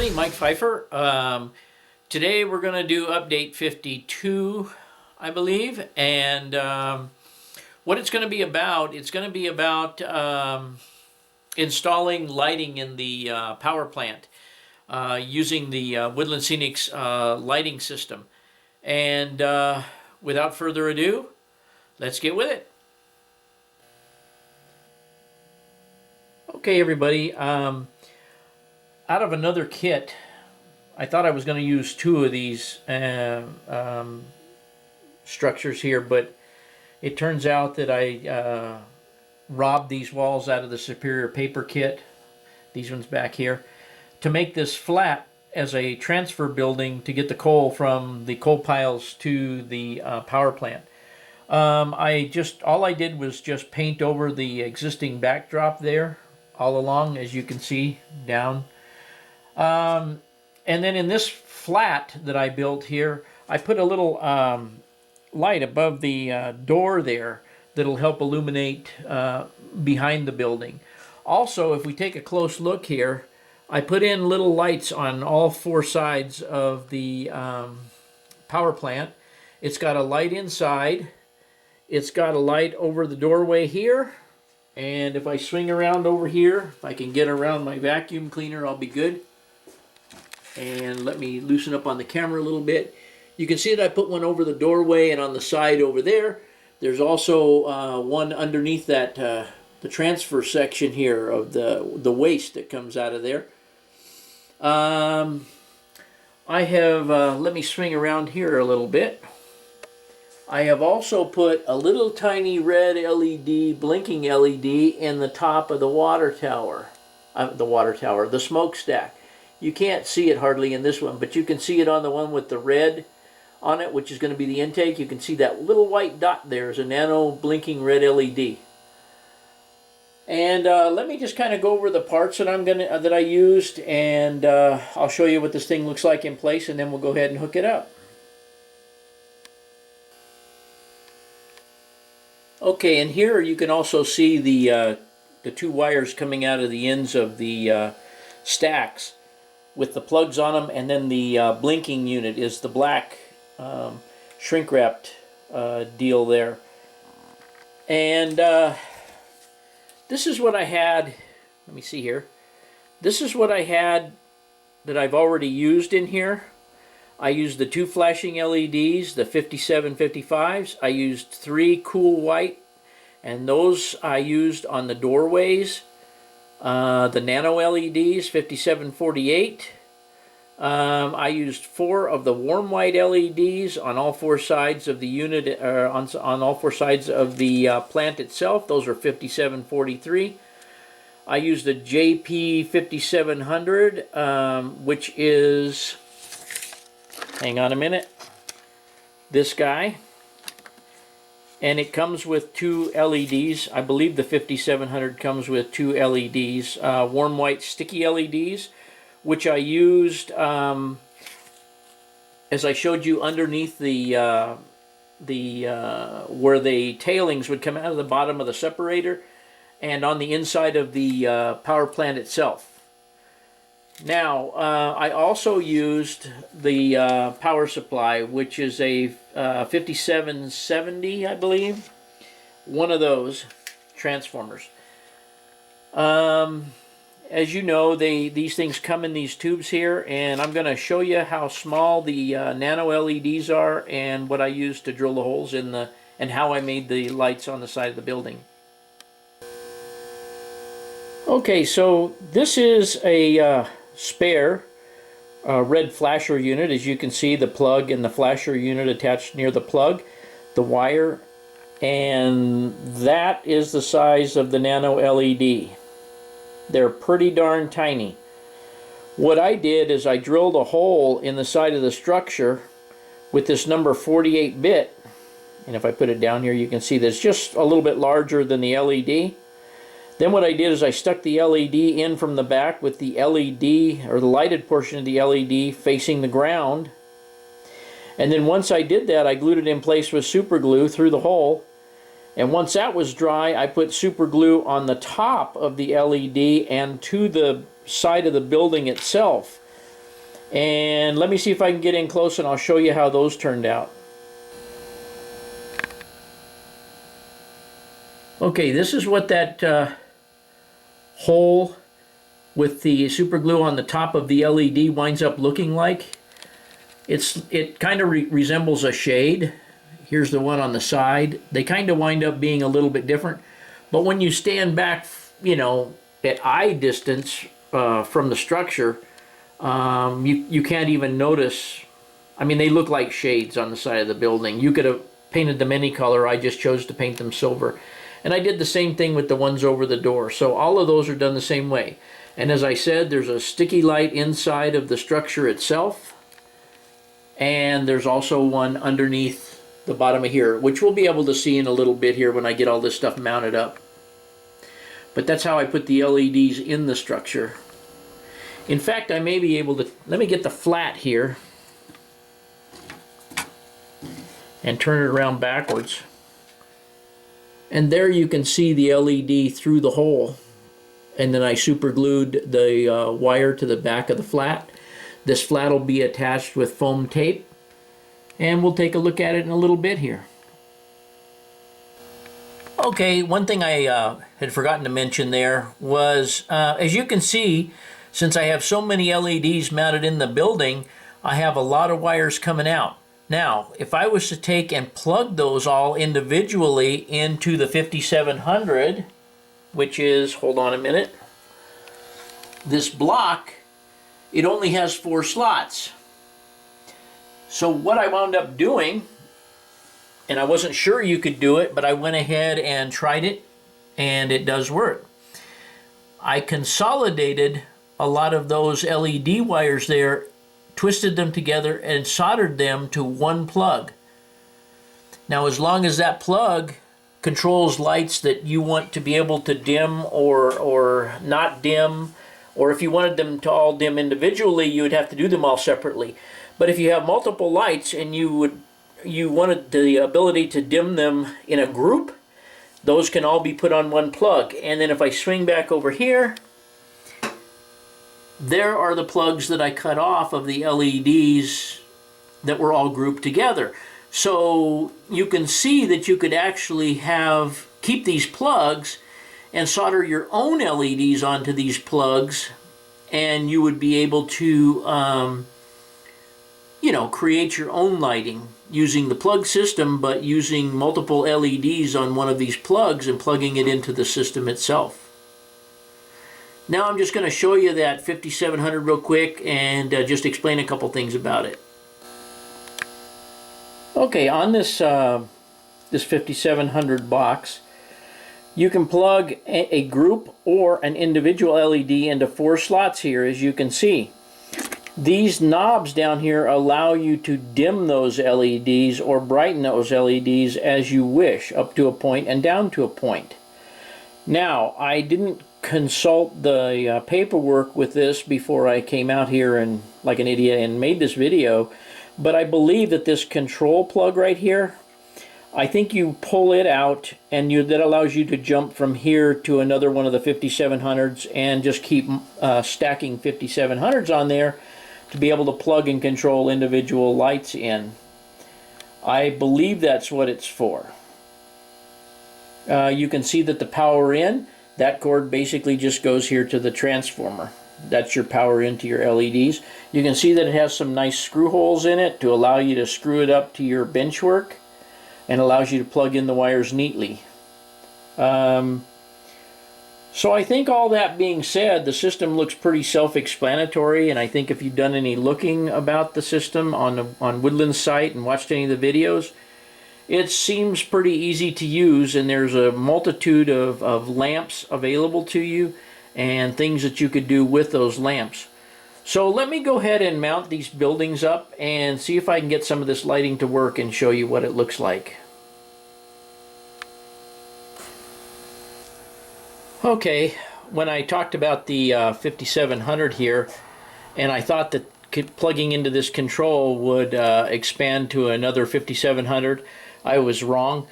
everybody, Mike Fifer. Today we're going to do update 52, I believe, and what it's going to be about, installing lighting in the power plant using the Woodland Scenics lighting system. And without further ado, let's get with it. Okay, everybody. Out of another kit, I thought I was going to use two of these structures here, but it turns out that I robbed these walls out of the Superior paper kit, these ones back here, to make this flat as a transfer building to get the coal from the coal piles to the power plant. All I did was just paint over the existing backdrop there all along, as you can see down. And then in this flat that I built here, I put a little light above the door there that'll help illuminate behind the building. Also, if we take a close look here, I put in little lights on all four sides of the power plant. It's got a light inside, it's got a light over the doorway here, and if I swing around over here, if I can get around my vacuum cleaner, I'll be good. And let me loosen up on the camera a little bit. You can see that I put one over the doorway and on the side over there. There's also one underneath that the transfer section here of the waste that comes out of there. I have, let me swing around here a little bit. I have also put a little tiny red LED, blinking LED in the top of the water tower. The smokestack. You can't see it hardly in this one, but you can see it on the one with the red on it, which is going to be the intake. You can see that little white dot there is a nano blinking red LED. And let me just kind of go over the parts that I used, and I'll show you what this thing looks like in place, and then we'll go ahead and hook it up. Okay, and here you can also see the two wires coming out of the ends of the stacks with the plugs on them, and then the blinking unit is the black shrink wrapped deal there. And this is what I had. Let me see here. This is what I had that I've already used in here. I used the two flashing LEDs, the 5755s. I used 3 cool white, and those I used on the doorways. The nano LEDs, 5748. I used 4 of the warm white LEDs on all 4 sides of the unit, on all 4 sides of the plant itself. Those are 5743. I used the JP 5700, which is, hang on a minute, this guy. And it comes with 2 LEDs. I believe the 5700 comes with 2 LEDs, warm white sticky LEDs, which I used, as I showed you, underneath where the tailings would come out of the bottom of the separator, and on the inside of the power plant itself. Now, I also used the power supply, which is a 5770, I believe. One of those transformers. As you know, these things come in these tubes here, and I'm going to show you how small the nano LEDs are and what I used to drill the holes in and how I made the lights on the side of the building. Okay, so this is a spare red flasher unit. As you can see, the plug and the flasher unit attached near the plug, the wire, and that is the size of the nano LED. They're pretty darn tiny. What I did is I drilled a hole in the side of the structure with this number 48-bit, and if I put it down here you can see that it's just a little bit larger than the LED. Then what I did is I stuck the LED in from the back with the LED, or the lighted portion of the LED, facing the ground. And then once I did that, I glued it in place with super glue through the hole. And once that was dry, I put super glue on the top of the LED and to the side of the building itself And let me see if I can get in close and I'll show you how those turned out. Okay, this is what that hole with the super glue on the top of the LED winds up looking like. It kind of resembles a shade. Here's the one on the side. They kind of wind up being a little bit different. But when you stand back, you know, at eye distance from the structure, you can't even notice. I mean, they look like shades on the side of the building. You could have painted them any color. I just chose to paint them silver. And I did the same thing with the ones over the door. So all of those are done the same way. And as I said, there's a sticky light inside of the structure itself. And there's also one underneath the bottom of here, which we'll be able to see in a little bit here when I get all this stuff mounted up. But that's how I put the LEDs in the structure. In fact, I may be able to, let me get the flat here and turn it around backwards. And there you can see the LED through the hole. And then I super glued the wire to the back of the flat. This flat will be attached with foam tape. And we'll take a look at it in a little bit here. Okay, one thing I had forgotten to mention there was, as you can see, since I have so many LEDs mounted in the building, I have a lot of wires coming out. Now, if I was to take and plug those all individually into the 5700, which is, hold on a minute, this block, it only has 4 slots. So what I wound up doing, and I wasn't sure you could do it, but I went ahead and tried it, and it does work. I consolidated a lot of those LED wires there, twisted them together, and soldered them to one plug. Now, as long as that plug controls lights that you want to be able to dim or not dim, or if you wanted them to all dim individually, you would have to do them all separately. But if you have multiple lights and you wanted the ability to dim them in a group, those can all be put on one plug. And then if I swing back over here, there are the plugs that I cut off of the LEDs that were all grouped together. So you can see that you could actually keep these plugs and solder your own LEDs onto these plugs, and you would be able to you know, create your own lighting using the plug system, but using multiple LEDs on one of these plugs and plugging it into the system itself. Now I'm just going to show you that 5700 real quick and just explain a couple things about it. Okay, on this 5700 box, you can plug a group or an individual LED into 4 slots here, as you can see. These knobs down here allow you to dim those LEDs or brighten those LEDs as you wish, up to a point and down to a point. Now, I didn't consult the paperwork with this before I came out here and like an idiot and made this video, but I believe that this control plug right here, I think you pull it out and that allows you to jump from here to another one of the 5700s and just keep stacking 5700s on there to be able to plug and control individual lights in. I believe that's what it's for. You can see that the power in, that cord basically just goes here to the transformer. That's your power into your LEDs. You can see that it has some nice screw holes in it to allow you to screw it up to your bench work and allows you to plug in the wires neatly. So I think all that being said, the system looks pretty self-explanatory, and I think if you've done any looking about the system on Woodland's site and watched any of the videos, it seems pretty easy to use, and there's a multitude of lamps available to you and things that you could do with those lamps. So let me go ahead and mount these buildings up and see if I can get some of this lighting to work and show you what it looks like. Okay, when I talked about the 5700 here, and I thought that plugging into this control would expand to another 5700, I was wrong.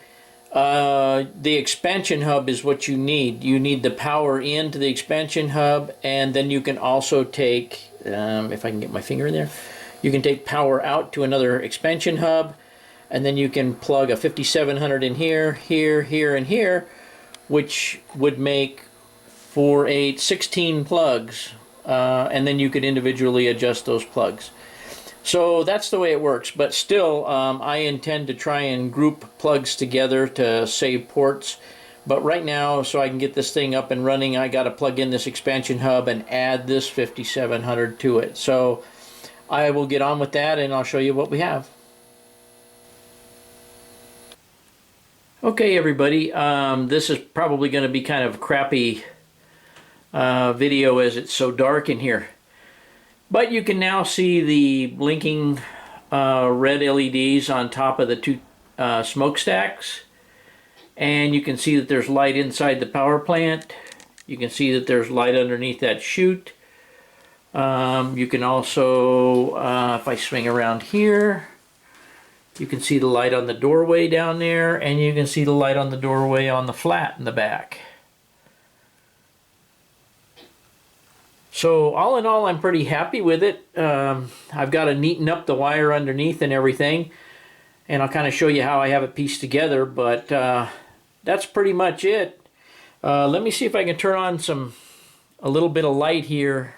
The expansion hub is what you need. You need the power into the expansion hub, and then you can also take, if I can get my finger in there, you can take power out to another expansion hub, and then you can plug a 5700 in here, here, here, and here, which would make 4, 8, 16 plugs, and then you could individually adjust those plugs. So that's the way it works, but still I intend to try and group plugs together to save ports. But right now, so I can get this thing up and running, I got to plug in this expansion hub and add this 5700 to it. So I will get on with that, and I'll show you what we have. Okay, everybody, this is probably going to be kind of a crappy video as it's so dark in here. But you can now see the blinking red LEDs on top of the two smokestacks. And you can see that there's light inside the power plant. You can see that there's light underneath that chute. You can also, if I swing around here, you can see the light on the doorway down there, and you can see the light on the doorway on the flat in the back. So all in all, I'm pretty happy with it. I've got to neaten up the wire underneath and everything, and I'll kind of show you how I have it pieced together, but that's pretty much it. Let me see if I can turn on a little bit of light here.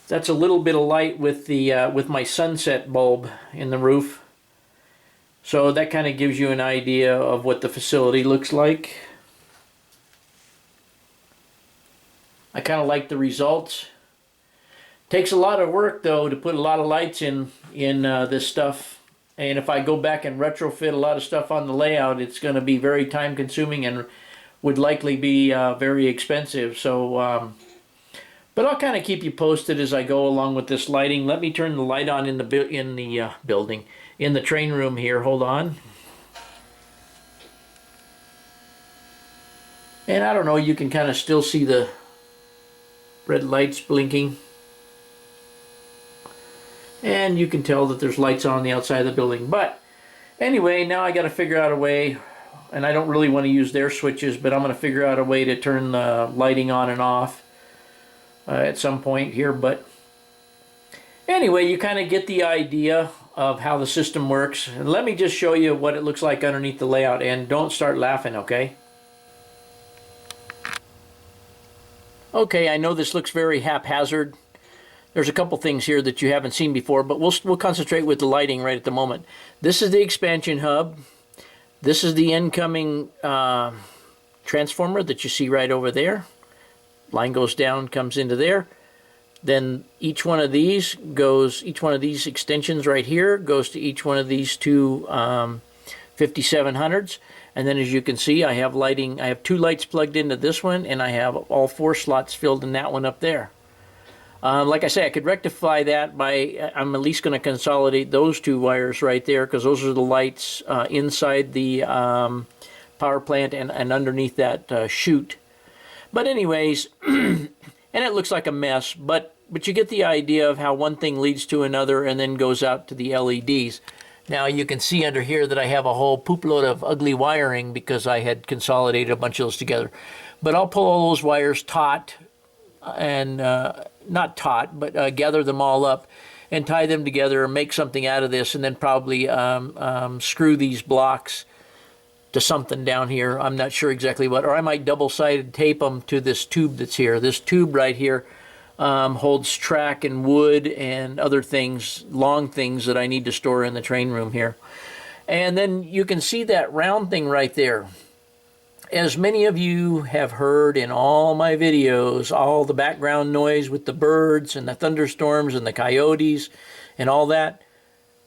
That's a little bit of light with the with my sunset bulb in the roof. So that kind of gives you an idea of what the facility looks like. I kind of like the results. Takes a lot of work though to put a lot of lights in this stuff. And if I go back and retrofit a lot of stuff on the layout, it's going to be very time consuming and would likely be very expensive. So but I'll kind of keep you posted as I go along with this lighting. Let me turn the light on in the building, in the train room here. Hold on. And I don't know, you can kind of still see the red lights blinking. And you can tell that there's lights on the outside of the building. But anyway, now I got to figure out a way, and I don't really want to use their switches, but I'm going to figure out a way to turn the lighting on and off at some point here. But anyway, you kind of get the idea of how the system works. And let me just show you what it looks like underneath the layout, and don't start laughing, okay? Okay, I know this looks very haphazard. There's a couple things here that you haven't seen before, but we'll concentrate with the lighting right at the moment. This is the expansion hub. This is the incoming transformer that you see right over there. Line goes down, comes into there. Then each one of these extensions right here goes to each one of these two 5700s. And then as you can see, I have lighting. I have 2 lights plugged into this one, and I have all 4 slots filled in that one up there. Like I say, I could rectify that by, I'm at least going to consolidate those 2 wires right there, because those are the lights inside the power plant and underneath that chute. But anyways, and it looks like a mess, but you get the idea of how one thing leads to another and then goes out to the LEDs. Now you can see under here that I have a whole poop load of ugly wiring because I had consolidated a bunch of those together. But I'll pull all those wires taut, and not taut, but gather them all up and tie them together and make something out of this, and then probably screw these blocks to something down here. I'm not sure exactly what, or I might double-sided tape them to this tube that's here. This tube right here holds track and wood and other things, long things that I need to store in the train room here. And then you can see that round thing right there. As many of you have heard in all my videos, all the background noise with the birds and the thunderstorms and the coyotes and all that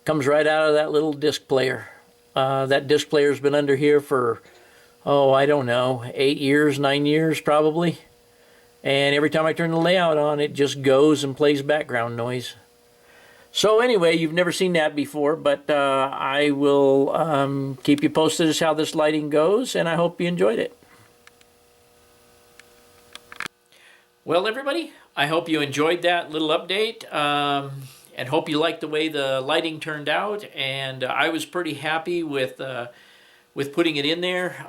comes right out of that little disc player. That disc player's been under here for, oh, I don't know, 8 years, 9 years probably. And every time I turn the layout on, it just goes and plays background noise. So anyway, you've never seen that before, but I will keep you posted as how this lighting goes, and I hope you enjoyed it. Well, everybody, I hope you enjoyed that little update. and hope you like the way the lighting turned out. And I was pretty happy with putting it in there.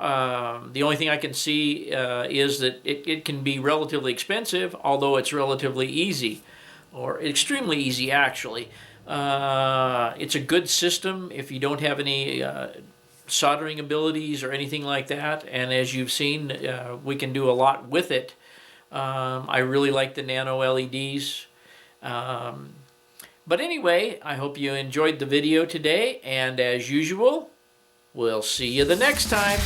The only thing I can see is that it can be relatively expensive, although it's relatively easy, or extremely easy actually. It's a good system if you don't have any soldering abilities or anything like that, and as you've seen, we can do a lot with it. I really like the nano LEDs. But anyway, I hope you enjoyed the video today, and as usual, we'll see you the next time.